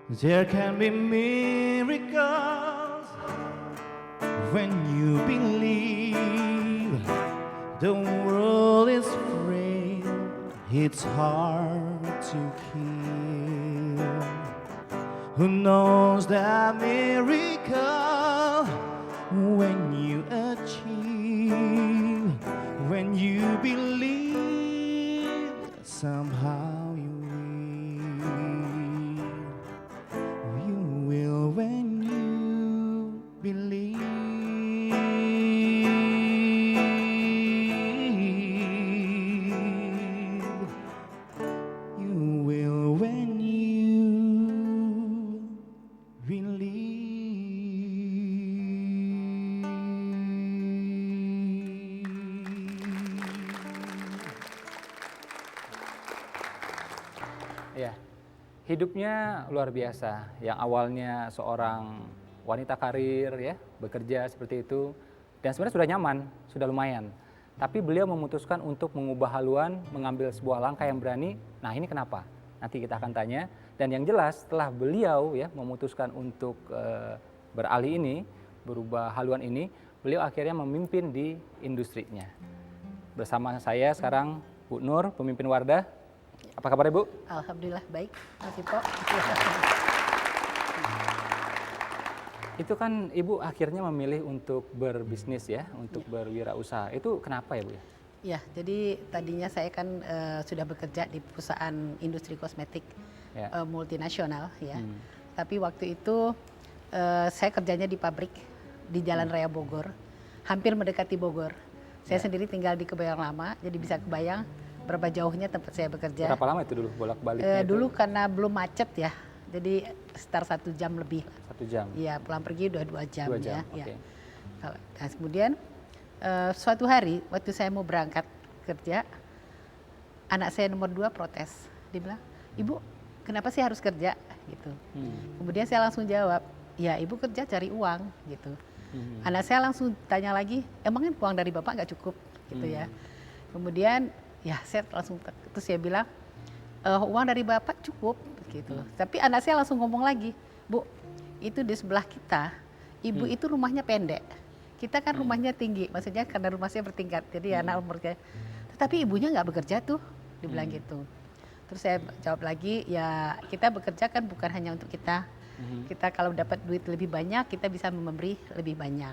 There can be miracles when you believe. The world is frail, it's hard to kill. Who knows that miracle when you achieve, when you believe, somehow you will when you believe. You will when you believe. Ya, hidupnya luar biasa. Yang awalnya seorang wanita karir ya, bekerja seperti itu, dan sebenarnya sudah nyaman, sudah lumayan. Tapi beliau memutuskan untuk mengubah haluan, mengambil sebuah langkah yang berani. Nah, ini kenapa? Nanti kita akan tanya. Dan yang jelas setelah beliau ya memutuskan untuk beralih ini, berubah haluan ini, beliau akhirnya memimpin di industrinya. Bersama saya sekarang Bu Nur, pemimpin Wardah. Apa kabar Ibu? Alhamdulillah baik, Mas Ipo. Itu kan Ibu akhirnya memilih untuk berbisnis ya, untuk berwirausaha. Itu kenapa ya Bu ya? Ya, jadi tadinya saya kan sudah bekerja di perusahaan industri kosmetik multinasional ya. Tapi waktu itu saya kerjanya di pabrik di Jalan Raya Bogor, hampir mendekati Bogor. Saya sendiri tinggal di Kebayoran Lama, jadi bisa kebayang berapa jauhnya tempat saya bekerja. Berapa lama itu dulu bolak-baliknya? Dulu karena belum macet ya, jadi sekitar 1 jam lebih. 1 jam? Iya, pulang pergi udah 2 jam, 2 jam, ya. oke. Nah, kemudian suatu hari waktu saya mau berangkat kerja, anak saya nomor 2 protes. Dia bilang, "Ibu, kenapa sih harus kerja?" gitu. Kemudian saya langsung jawab, "Ya, Ibu kerja cari uang," gitu. Anak saya langsung tanya lagi, "Emangnya uang dari Bapak nggak cukup?" gitu ya. Kemudian ya saya langsung terus saya bilang, "Uang dari Bapak cukup," gitu. Tapi anak saya langsung ngomong lagi, "Bu, itu di sebelah kita, Ibu itu rumahnya pendek. Kita kan rumahnya tinggi, maksudnya karena rumah saya bertingkat, jadi anak umurnya. Tetapi ibunya nggak bekerja tuh," dibilang gitu. Terus saya jawab lagi, ya kita bekerja kan bukan hanya untuk kita. Kita kalau dapat duit lebih banyak, kita bisa memberi lebih banyak.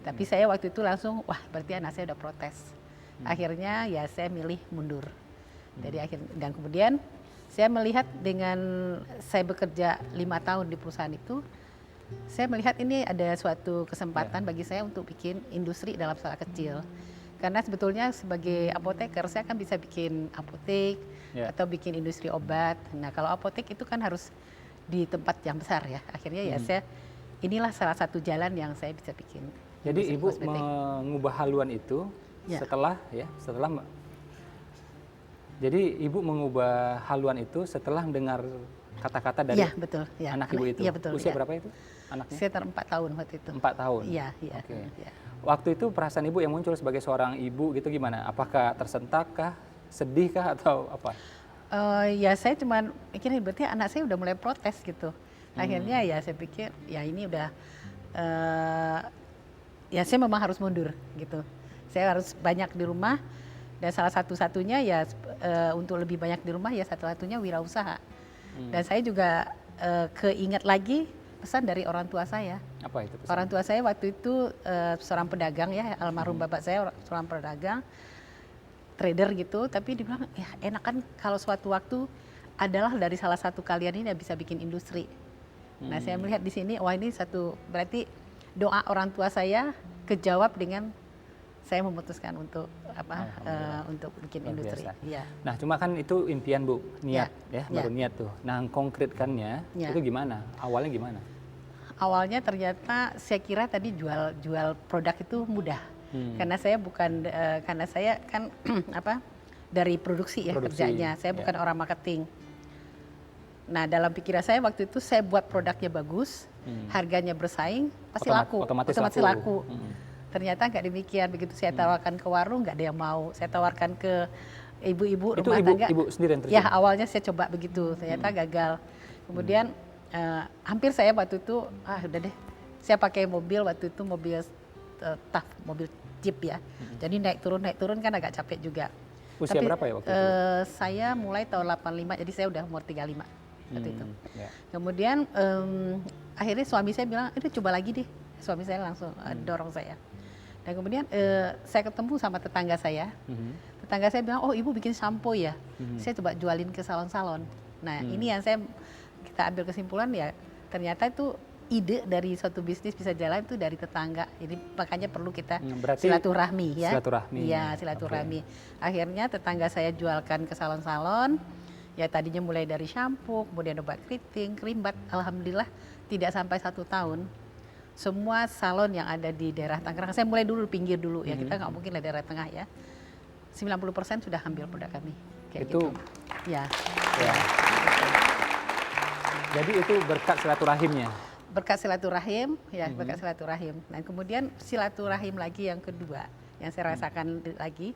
Tapi saya waktu itu langsung, wah berarti anak saya udah protes. Akhirnya ya saya milih mundur. Dan kemudian saya melihat dengan saya bekerja 5 tahun di perusahaan itu, saya melihat ini ada suatu kesempatan bagi saya untuk bikin industri dalam skala kecil. Karena sebetulnya sebagai apoteker saya kan bisa bikin apotek atau bikin industri obat. Nah kalau apotek itu kan harus di tempat yang besar ya. Akhirnya ya inilah salah satu jalan yang saya bisa bikin. Jadi Ibu kosmetik. mengubah haluan itu setelah jadi Ibu mengubah haluan itu setelah mendengar kata-kata dari betul, anak Ibu itu. Iya betul. Usia berapa itu anaknya? Sekitar 4 tahun waktu itu. 4 tahun? Iya. Oke. Iya. Waktu itu perasaan Ibu yang muncul sebagai seorang ibu gitu gimana? Apakah tersentak kah? Sedih kah atau apa? Ya saya cuma mikir berarti anak saya udah mulai protes gitu. Akhirnya ya saya pikir ya ini udah ya saya memang harus mundur gitu. Saya harus banyak di rumah dan salah satu-satunya ya untuk lebih banyak di rumah ya satu-satunya wirausaha. Dan saya juga keinget lagi pesan dari orang tua saya. Apa itu pesan? Orang tua saya waktu itu seorang pedagang ya, almarhum bapak saya seorang pedagang, trader gitu, tapi dia bilang, ya enak kan kalau suatu waktu adalah dari salah satu kalian ini yang bisa bikin industri. Nah saya melihat di sini, wah ini berarti doa orang tua saya kejawab dengan saya memutuskan untuk untuk bikin industri. Ya. Nah cuma kan itu impian Bu, niat baru niat tuh. Nah konkretkannya itu gimana? Awalnya gimana? Awalnya ternyata saya kira tadi jual produk itu mudah. Karena saya bukan karena saya kan dari produksi ya kerjanya. Saya bukan orang marketing. Nah, dalam pikiran saya waktu itu saya buat produknya bagus, harganya bersaing, pasti otomatis laku. Ternyata nggak demikian. Begitu saya tawarkan ke warung nggak ada yang mau. Saya tawarkan ke ibu-ibu rumah tangga. Ibu sendiri yang terjun? Ya, awalnya saya coba begitu, ternyata gagal. Kemudian hampir saya waktu itu, udah deh, saya pakai mobil waktu itu mobil TAF, mobil Jeep ya. Jadi naik turun kan agak capek juga. Usia Tapi, berapa ya waktu itu? Saya mulai tahun 85, jadi saya udah umur 35 waktu itu. Ya. Kemudian akhirnya suami saya bilang, itu coba lagi deh. Suami saya langsung dorong saya. Dan kemudian saya ketemu sama tetangga saya. Tetangga saya bilang, oh ibu bikin sampo ya. Saya coba jualin ke salon-salon. Nah ini yang kita ambil kesimpulan ya, ternyata itu ide dari suatu bisnis bisa jalan itu dari tetangga. Jadi makanya perlu kita Berarti silaturahmi ya. silaturahmi. Iya, silaturahmi. Akhirnya tetangga saya jualkan ke salon-salon. Ya tadinya mulai dari shampoo, kemudian obat keriting, krim bat. Alhamdulillah tidak sampai 1 tahun. Semua salon yang ada di daerah Tangerang, saya mulai dulu pinggir dulu ya, kita nggak mungkin lah daerah tengah ya. 90% sudah ambil produk kami. Kayak Itu gitu. Ya. Ya. Jadi itu berkat silaturahimnya. Berkat silaturahim, ya berkat silaturahim. Dan kemudian silaturahim lagi yang kedua, yang saya rasakan lagi,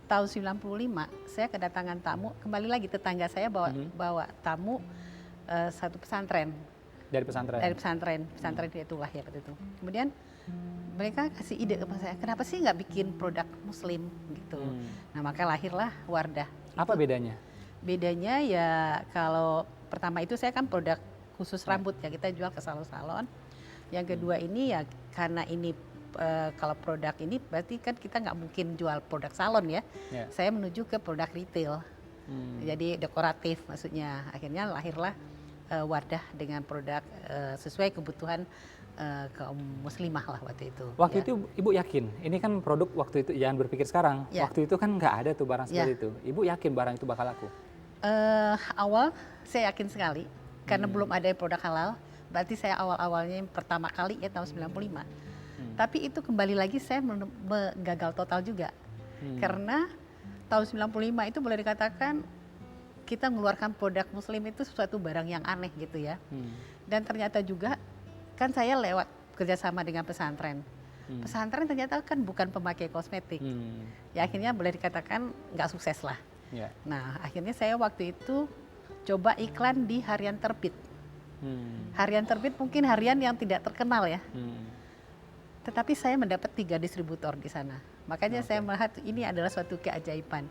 tahun 95 saya kedatangan tamu, kembali lagi tetangga saya bawa tamu satu pesantren. Dari pesantren. Dari pesantren dia itu lahir itu. Kemudian mereka kasih ide ke saya, kenapa sih nggak bikin produk muslim gitu. Nah maka lahirlah Wardah. Apa bedanya? Bedanya ya kalau pertama itu saya kan produk khusus rambut ya, kita jual ke salon-salon. Yang kedua ini ya karena ini kalau produk ini berarti kan kita nggak mungkin jual produk salon ya. Ya. Saya menuju ke produk retail. Jadi dekoratif maksudnya. Akhirnya lahirlah Wardah dengan produk sesuai kebutuhan kaum muslimah lah waktu itu. Waktu ya. itu Ibu yakin, ini kan produk waktu itu, jangan berpikir sekarang. Ya. Waktu itu kan nggak ada tuh barang seperti Ya. itu. Ibu yakin barang itu bakal laku? Awal saya yakin sekali karena belum ada produk halal. Berarti saya awal-awalnya yang pertama kali ya tahun 95. Tapi itu kembali lagi saya gagal total juga. Karena tahun 95 itu boleh dikatakan kita mengeluarkan produk muslim itu suatu barang yang aneh gitu ya. Dan ternyata juga kan saya lewat kerjasama dengan pesantren. Pesantren ternyata kan bukan pemakai kosmetik. Ya akhirnya boleh dikatakan nggak sukses lah. Ya. Nah akhirnya saya waktu itu coba iklan di harian terbit. Harian terbit mungkin harian yang tidak terkenal ya. Tetapi saya mendapat 3 distributor di sana. Makanya saya melihat ini adalah suatu keajaiban.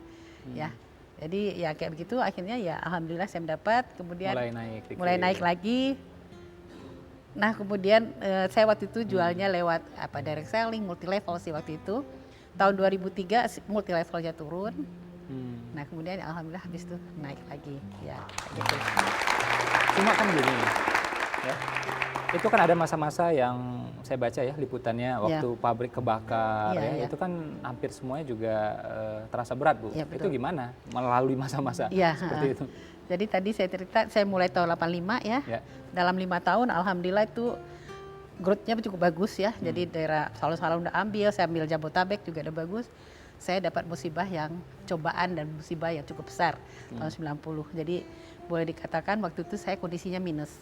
Ya. Jadi ya kayak begitu akhirnya ya alhamdulillah saya mendapat, kemudian mulai naik lagi. Nah kemudian saya waktu itu jualnya lewat direct selling, multi level sih waktu itu. Tahun 2003 multi levelnya turun. Nah kemudian alhamdulillah habis itu naik lagi ya gitu. Cuma kan gini ya, itu kan ada masa-masa yang saya baca ya liputannya waktu pabrik kebakar ya, itu kan hampir semuanya juga terasa berat Bu. Ya, itu gimana melalui masa-masa seperti itu? Jadi tadi saya cerita saya mulai tahun 85 ya. Dalam 5 tahun alhamdulillah itu growth-nya cukup bagus ya. Jadi daerah salon-salon udah ambil, saya ambil Jabotabek juga udah bagus. Saya dapat musibah yang cobaan dan musibah yang cukup besar tahun 90. Jadi boleh dikatakan waktu itu saya kondisinya minus.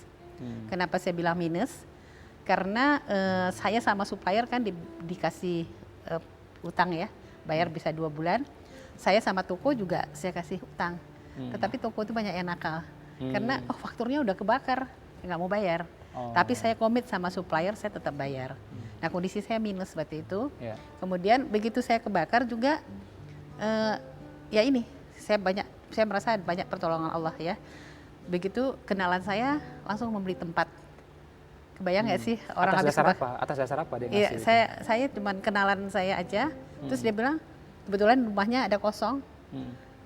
Kenapa saya bilang minus? Karena saya sama supplier kan dikasih utang ya, bayar bisa 2 bulan. Saya sama toko juga saya kasih utang. Tetapi toko itu banyak yang nakal. Karena fakturnya udah kebakar, nggak mau bayar. Tapi saya komit sama supplier, saya tetap bayar. Nah kondisi saya minus seperti itu. Kemudian begitu saya kebakar juga, ya ini saya merasa banyak pertolongan Allah ya. Begitu kenalan saya langsung membeli tempat. Kebayang nggak sih orang habis kebakar? Atas dasar apa dia Iya, ngasih? saya cuman kenalan saya aja. Terus dia bilang kebetulan rumahnya ada kosong.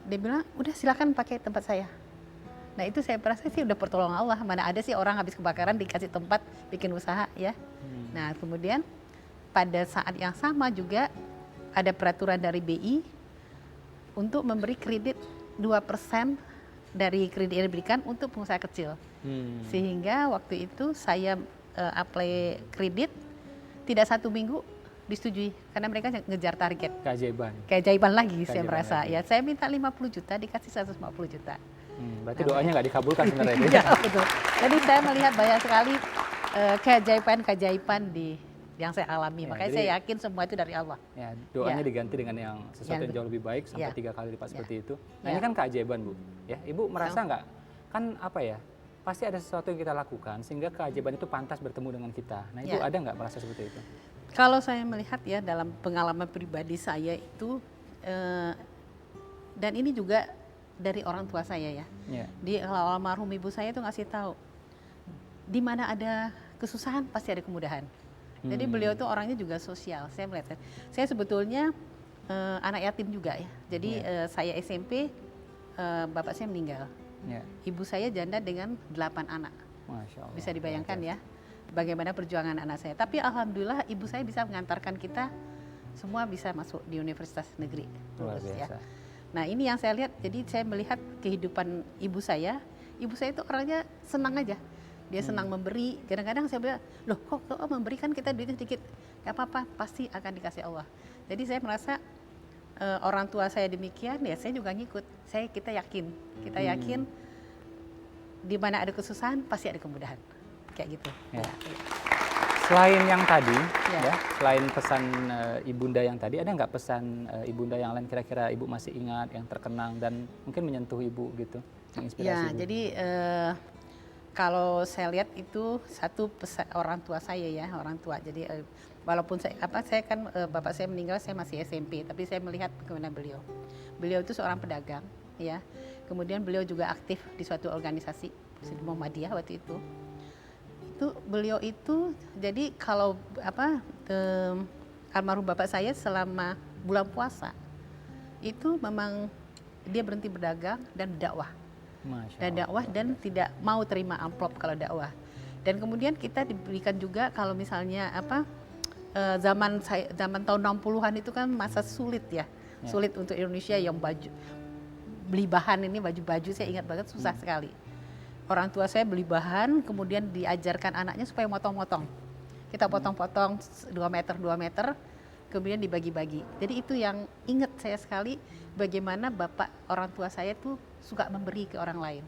Dia bilang udah silakan pakai tempat saya. Nah itu saya merasa sih udah pertolongan Allah. Mana ada sih orang habis kebakaran dikasih tempat bikin usaha ya. Nah kemudian pada saat yang sama juga ada peraturan dari BI untuk memberi kredit 2% dari kredit yang diberikan untuk pengusaha kecil. Sehingga waktu itu saya apply kredit tidak 1 minggu disetujui karena mereka ngejar target. Keajaiban lagi saya merasa ya. Saya minta 50 juta dikasih 150 juta. Berarti doanya nggak dikabulkan sebenarnya. Iya betul. Jadi saya melihat banyak sekali keajaiban yang saya alami. Makanya saya yakin semua itu dari Allah. Ya, doanya diganti dengan yang sesuatu yang jauh lebih baik sampai 3 kali lipat seperti itu. Nah ini kan keajaiban Bu. Ya, Ibu merasa nggak? Kan apa ya? pasti ada sesuatu yang kita lakukan sehingga keajaiban itu pantas bertemu dengan kita. Nah itu Ya. ada nggak merasa seperti itu? Kalau saya melihat ya dalam pengalaman pribadi saya itu, dan ini juga dari orang tua saya ya. Ya. Di almarhum ibu saya itu ngasih tahu, di mana ada kesusahan pasti ada kemudahan. Jadi beliau itu orangnya juga sosial. Saya melihat, saya sebetulnya anak yatim juga ya. Jadi saya SMP, bapak saya meninggal. Ya. Ibu saya janda dengan 8 anak. Masya Allah. Bisa dibayangkan ya, bagaimana perjuangan anak saya. Tapi alhamdulillah ibu saya bisa mengantarkan kita semua bisa masuk di universitas negeri. Luar Lulus, ya. biasa. Nah ini yang saya lihat, jadi saya melihat kehidupan ibu saya itu orangnya senang aja. Dia senang memberi, kadang-kadang saya bilang, loh kok memberi kan kita duitnya sedikit, gak apa-apa, pasti akan dikasih Allah. Jadi saya merasa orang tua saya demikian, ya saya juga ngikut. Kita yakin di mana ada kesusahan pasti ada kemudahan, kayak gitu. Ya. Ya. Selain yang tadi, Ya. ya, selain pesan ibunda yang tadi, ada nggak pesan ibunda yang lain kira-kira ibu masih ingat, yang terkenang dan mungkin menyentuh ibu gitu, menginspirasi Ya, ibu? jadi kalau saya lihat itu satu pesan orang tua saya ya, orang tua. Jadi walaupun saya kan bapak saya meninggal saya masih SMP, tapi saya melihat bagaimana beliau. Beliau itu seorang pedagang, ya. Kemudian beliau juga aktif di suatu organisasi di Muhammadiyah waktu itu. Beliau itu jadi kalau almarhum bapak saya selama bulan puasa itu memang dia berhenti berdagang dan berdakwah. Masya Dan Allah. dakwah dan tidak mau terima amplop kalau dakwah. Dan kemudian kita diberikan juga kalau misalnya zaman tahun 60-an itu kan masa sulit ya. Sulit untuk Indonesia yang beli bahan ini baju-baju saya ingat banget susah sekali. Orang tua saya beli bahan kemudian diajarkan anaknya supaya motong-motong. Kita potong-potong 2 meter kemudian dibagi-bagi. Jadi itu yang ingat saya sekali bagaimana bapak orang tua saya tuh suka memberi ke orang lain.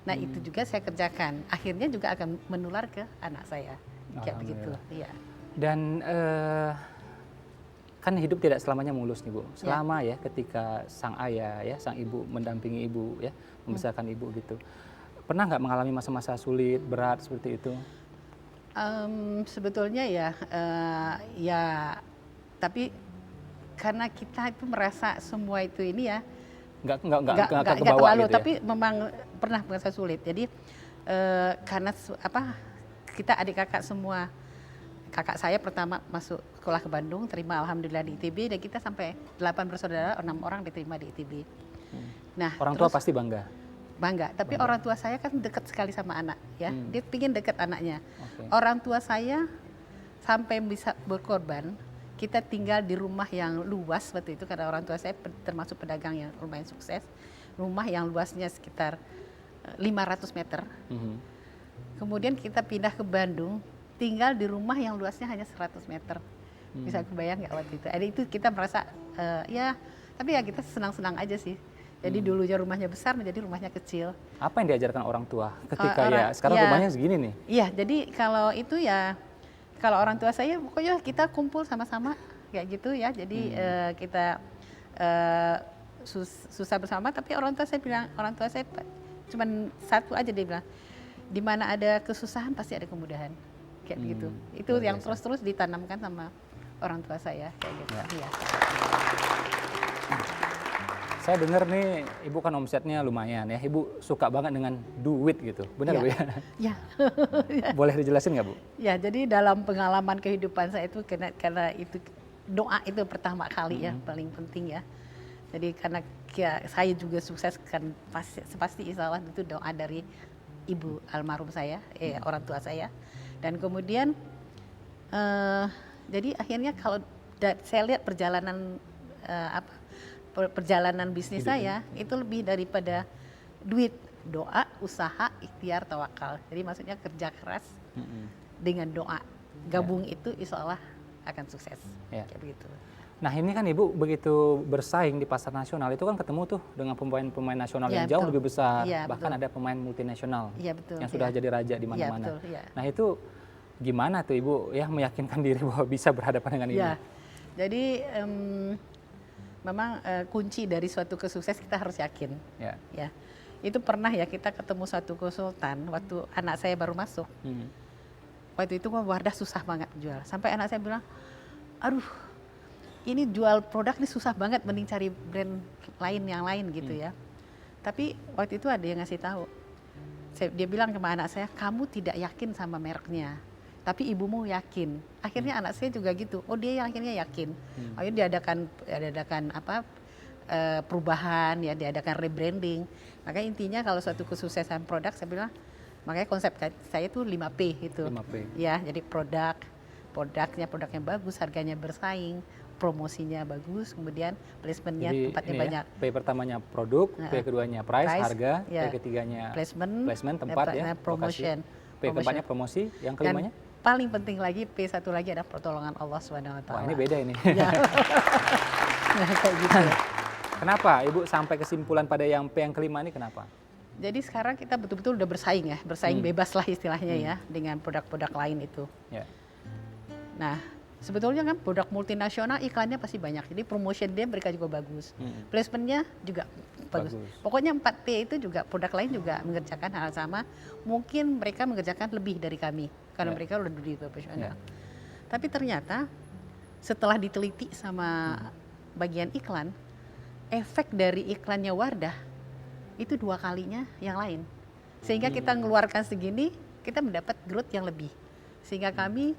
Nah itu juga saya kerjakan. Akhirnya juga akan menular ke anak saya. Kayak begitu. Iya. Dan kan hidup tidak selamanya mulus nih Bu. Selama ya ketika sang ayah ya, sang ibu mendampingi ibu ya, membesarkan ibu gitu. Pernah nggak mengalami masa-masa sulit, berat seperti itu? Sebetulnya ya tapi karena kita itu merasa semua itu ini ya Nggak akan kebawa terlalu, gitu ya? tapi memang pernah merasa sulit. Jadi karena kita adik kakak semua, kakak saya pertama masuk sekolah ke Bandung, terima alhamdulillah di ITB, dan kita sampai 8 bersaudara, 6 orang diterima di ITB. Nah, Orang tua pasti bangga. bangga, tapi orang tua saya kan dekat sekali sama anak ya, dia pingin dekat anaknya. Oke. Orang tua saya sampai bisa berkorban, kita tinggal di rumah yang luas waktu itu karena orang tua saya termasuk pedagang yang lumayan sukses, rumah yang luasnya sekitar 500 meter. Kemudian kita pindah ke Bandung, tinggal di rumah yang luasnya hanya 100 meter. Bisa kebayang nggak waktu itu? Jadi itu kita merasa tapi ya kita senang-senang aja sih. Jadi dulunya rumahnya besar menjadi rumahnya kecil. Apa yang diajarkan orang tua ketika sekarang rumahnya segini nih? Iya, jadi kalau itu ya, kalau orang tua saya pokoknya kita kumpul sama-sama kayak gitu ya. Jadi kita susah bersama. Tapi orang tua saya cuman satu aja, dia bilang, di mana ada kesusahan pasti ada kemudahan, kayak begitu. Itu yang terus-terus ditanamkan sama orang tua saya kayak gitu. Ya. Saya dengar nih, Ibu kan omsetnya lumayan ya. Ibu suka banget dengan duit gitu. Benar Bu ya? Ya. Boleh dijelasin nggak Bu? Ya, jadi dalam pengalaman kehidupan saya itu karena itu doa itu pertama kali ya, paling penting ya. Jadi karena saya juga sukses kan pasti insya Allah itu doa dari ibu almarhum saya, orang tua saya. Dan kemudian jadi akhirnya kalau saya lihat perjalanan bisnis saya itu lebih daripada duit, doa, usaha, ikhtiar, tawakal. Jadi maksudnya kerja keras dengan doa, gabung itu insya Allah akan sukses. Kayak begitu. Nah ini kan Ibu begitu bersaing di pasar nasional itu kan ketemu tuh dengan pemain-pemain nasional yang jauh lebih besar, bahkan ada pemain multinasional yang sudah jadi raja di mana-mana. Nah itu gimana tuh Ibu ya meyakinkan diri bahwa bisa berhadapan dengan ini? Jadi memang kunci dari suatu kesukses kita harus yakin. Ya. Itu pernah ya kita ketemu satu konsultan waktu anak saya baru masuk. Waktu itu Wardah susah banget jual. Sampai anak saya bilang, aduh ini jual produk ini susah banget, mending cari brand lain yang lain gitu ya. Tapi waktu itu ada yang ngasih tahu. Dia bilang sama anak saya, kamu tidak yakin sama mereknya, tapi ibumu yakin. Akhirnya anak saya juga gitu. Oh dia yang akhirnya yakin. Akhirnya diadakan perubahan ya, diadakan rebranding. Makanya intinya kalau suatu kesuksesan produk saya bilang, makanya konsep saya itu 5P itu. 5P. Ya, jadi produknya bagus, harganya bersaing, promosinya bagus, kemudian placementnya Jadi tempatnya ini banyak. ya, P pertamanya produk, P keduanya price, harga, ya. P ketiganya placement, tempat ya, promotion. lokasi. P keempatnya promosi, yang kelimanya? Dan paling penting lagi P1 lagi ada pertolongan Allah SWT. Wah ini beda ini. Ya. Nah, kayak gitu. Kenapa Ibu sampai kesimpulan pada yang P yang kelima ini kenapa? Jadi sekarang kita betul-betul udah bersaing ya, bersaing bebas lah istilahnya ya dengan produk-produk lain itu. Ya. Nah, sebetulnya kan produk multinasional iklannya pasti banyak, jadi promotion dia mereka juga bagus, placementnya juga bagus. Pokoknya 4P itu juga produk lain juga mengerjakan hal sama, mungkin mereka mengerjakan lebih dari kami karena mereka udah di profesional. Tapi ternyata setelah diteliti sama bagian iklan, efek dari iklannya Wardah itu 2 kalinya yang lain, sehingga kita mengeluarkan segini kita mendapat growth yang lebih, sehingga kami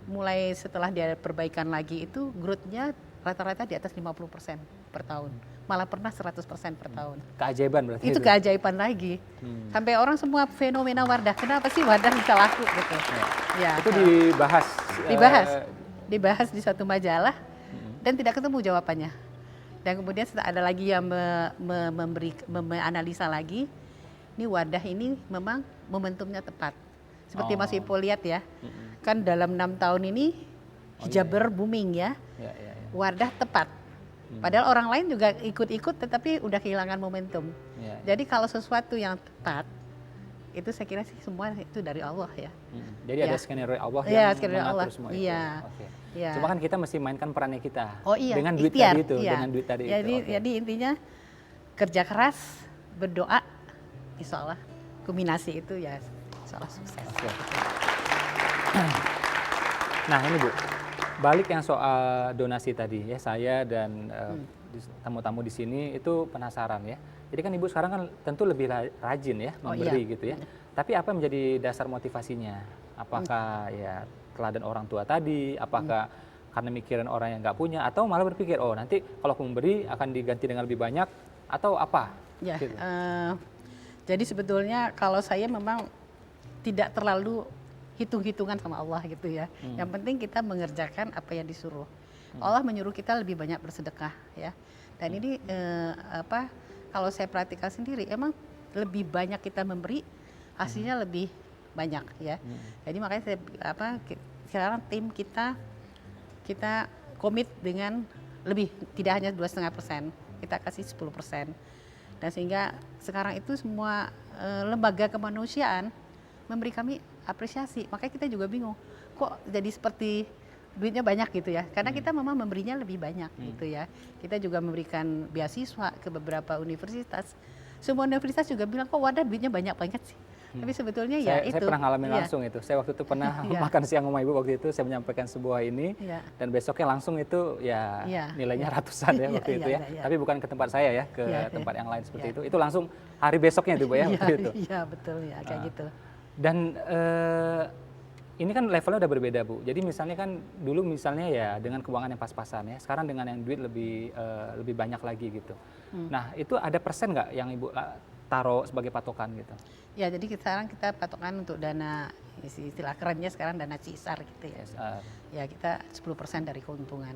mulai setelah dia perbaikan lagi itu growth-nya rata-rata di atas 50% per tahun. Malah pernah 100% per tahun. Keajaiban berarti Itu keajaiban lagi. Sampai orang semua fenomena Wardah. Kenapa sih Wardah bisa laku gitu. Ya, itu dibahas di suatu majalah dan tidak ketemu jawabannya. Dan kemudian ada lagi yang menganalisa lagi, ini Wardah ini memang momentumnya tepat. Seperti Mas Ipo lihat ya, kan dalam 6 tahun ini hijaber booming ya. Wardah tepat. Padahal orang lain juga ikut-ikut tetapi udah kehilangan momentum. Jadi kalau sesuatu yang tepat, itu saya kira sih semua itu dari Allah ya. Jadi ada skenario Allah yang mengatur Allah. semua itu. Ya. Cuma kan kita mesti mainkan perannya kita. Dengan duit ikhtiar, tadi itu, dengan duit tadi itu. Jadi intinya kerja keras, berdoa, insya Allah kombinasi itu ya insya Allah sukses. Nah ini Bu, balik yang soal donasi tadi ya, saya dan tamu-tamu di sini itu penasaran ya. Jadi kan Ibu sekarang kan tentu lebih rajin ya memberi gitu ya. Tapi apa yang menjadi dasar motivasinya? Apakah ya teladan orang tua tadi? Apakah karena mikirin orang yang nggak punya? Atau malah berpikir oh nanti kalau aku memberi akan diganti dengan lebih banyak? Atau apa? Ya, gitu. Jadi sebetulnya kalau saya memang tidak terlalu hitung-hitungan sama Allah gitu ya. Yang penting kita mengerjakan apa yang disuruh. Allah menyuruh kita lebih banyak bersedekah ya. Dan ini kalau saya perhatikan sendiri emang lebih banyak kita memberi hasilnya lebih banyak ya. Jadi makanya sekarang tim kita komit dengan lebih, tidak hanya 2,5%, kita kasih 10%. Dan sehingga sekarang itu semua lembaga kemanusiaan memberi kami apresiasi. Makanya kita juga bingung, kok jadi seperti duitnya banyak gitu ya. Karena kita memang memberinya lebih banyak gitu ya. Kita juga memberikan beasiswa ke beberapa universitas. Semua universitas juga bilang, kok Wardah duitnya banyak banget sih. Tapi sebetulnya saya itu. Saya pernah ngalamin langsung itu. Saya waktu itu pernah makan siang sama Ibu waktu itu, saya menyampaikan sebuah ini. Dan besoknya langsung itu nilainya ratusan ya waktu itu ya. Tapi bukan ke tempat saya ya, ke tempat yang lain seperti itu. Itu langsung hari besoknya itu Bu ya waktu itu. Iya betul ya, kayak gitu. Dan ini kan levelnya udah berbeda Bu. Jadi misalnya kan dulu misalnya ya dengan keuangan yang pas-pasan ya. Sekarang dengan yang duit lebih banyak lagi gitu. Nah itu ada persen nggak yang Ibu taruh sebagai patokan gitu? Ya jadi sekarang kita patokan untuk dana, istilah kerennya sekarang dana CSR gitu ya. CSR. Ya kita 10% dari keuntungan.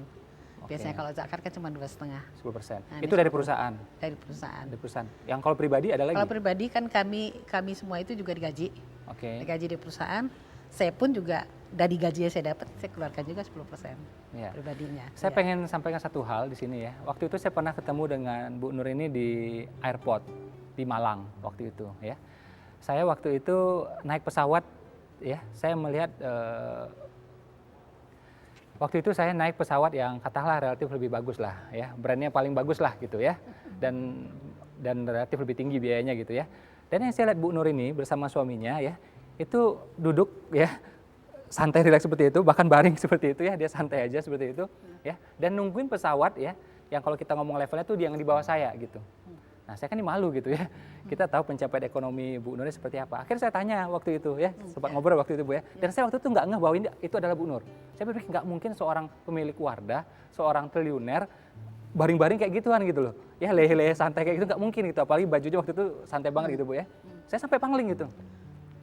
Biasanya kalau zakat kan cuma 2,5%. 10%. Nah, itu dari perusahaan? Dari perusahaan. Dari perusahaan. Yang kalau pribadi ada lagi? Kalau pribadi kan kami semua itu juga digaji. Digaji di perusahaan. Saya pun juga dari gaji yang saya dapat, saya keluarkan juga 10% pribadinya. Saya pengen sampaikan satu hal di sini ya. Waktu itu saya pernah ketemu dengan Bu Nur ini di airport di Malang waktu itu ya. Saya waktu itu naik pesawat ya, saya melihat waktu itu saya naik pesawat yang katakanlah relatif lebih bagus lah ya, brandnya paling bagus lah gitu ya. Dan dan relatif lebih tinggi biayanya gitu ya. Dan yang saya lihat Bu Nur ini bersama suaminya ya, itu duduk ya santai rileks seperti itu, bahkan baring seperti itu ya, dia santai aja seperti itu ya, dan nungguin pesawat ya, yang kalau kita ngomong levelnya tuh yang di bawah saya gitu. Nah saya kan ini malu gitu ya, kita tahu pencapaian ekonomi Bu Nur ini seperti apa. Akhirnya saya tanya waktu itu ya, sempat ngobrol waktu itu Bu ya, dan saya waktu itu nggak ngeh bahwa itu adalah Bu Nur. Saya berpikir nggak mungkin seorang pemilik Wardah, seorang triliuner, baring-baring kayak gituan gitu loh. Ya lehe-lehe santai kayak gitu nggak mungkin gitu, apalagi bajunya waktu itu santai banget gitu Bu ya. Saya sampai pangling gitu.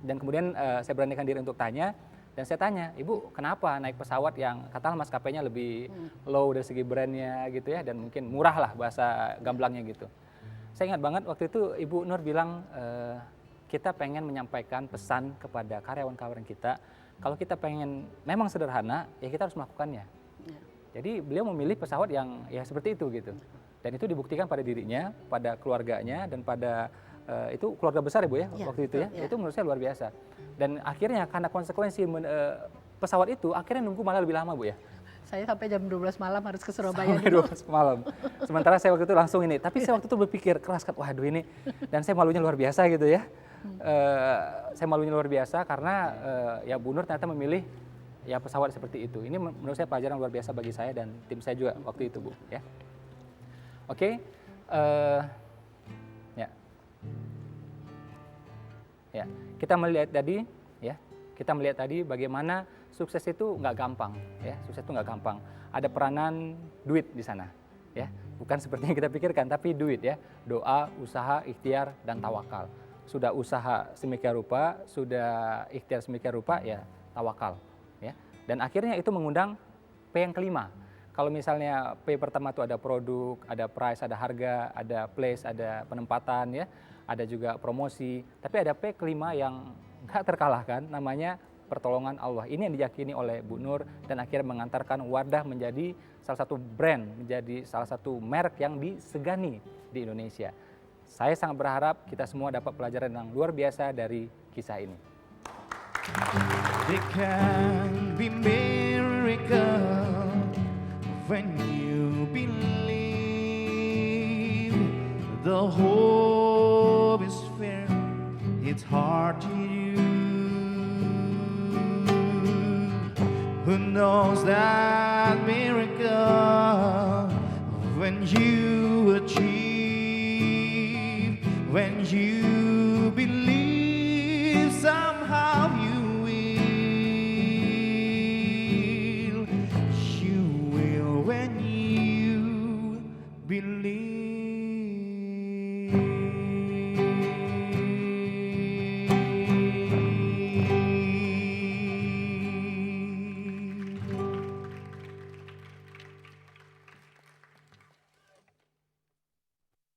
Dan kemudian saya beranikan diri untuk tanya, dan saya tanya, Ibu kenapa naik pesawat yang katakanlah maskapainya lebih low dari segi brandnya gitu ya, dan mungkin murah lah bahasa gamblangnya gitu. Saya ingat banget waktu itu Ibu Nur bilang, kita pengen menyampaikan pesan kepada karyawan-karyawan kita, kalau kita pengen memang sederhana, ya kita harus melakukannya. Jadi beliau memilih pesawat yang ya seperti itu gitu. Dan itu dibuktikan pada dirinya, pada keluarganya, dan pada itu keluarga besar ya Bu ya, waktu itu ya. Itu menurut saya luar biasa. Dan akhirnya karena konsekuensi pesawat itu, akhirnya nunggu malah lebih lama Bu ya. Saya sampai jam 12 malam harus ke Surabaya Sampai dulu. 12 malam. Sementara saya waktu itu langsung ini, tapi saya waktu itu berpikir keras kan, waduh ini, dan saya malunya luar biasa gitu ya. Saya malunya luar biasa karena ya Bu Nur ternyata memilih ya pesawat seperti itu. Ini menurut saya pelajaran luar biasa bagi saya dan tim saya juga waktu itu Bu ya. Oke, ya. Ya, kita melihat tadi bagaimana sukses itu nggak gampang, ya. Sukses itu nggak gampang. Ada peranan duit di sana, ya. Bukan seperti yang kita pikirkan, tapi duit ya. Doa, usaha, ikhtiar, dan tawakal. Sudah usaha sedemikian rupa, sudah ikhtiar sedemikian rupa, ya tawakal, ya. Dan akhirnya itu mengundang P yang kelima. Kalau misalnya P pertama itu ada produk, ada price, ada harga, ada place, ada penempatan, ya. Ada juga promosi. Tapi ada P kelima yang nggak terkalahkan, namanya pertolongan Allah. Ini yang diyakini oleh Bu Nur dan akhirnya mengantarkan Wardah menjadi salah satu brand, menjadi salah satu merek yang disegani di Indonesia. Saya sangat berharap kita semua dapat pelajaran yang luar biasa dari kisah ini. There can be miracle when you believe. The hope is fair, it's hard to do. Who knows that miracle when you achieve, when you believe somehow you will when you believe.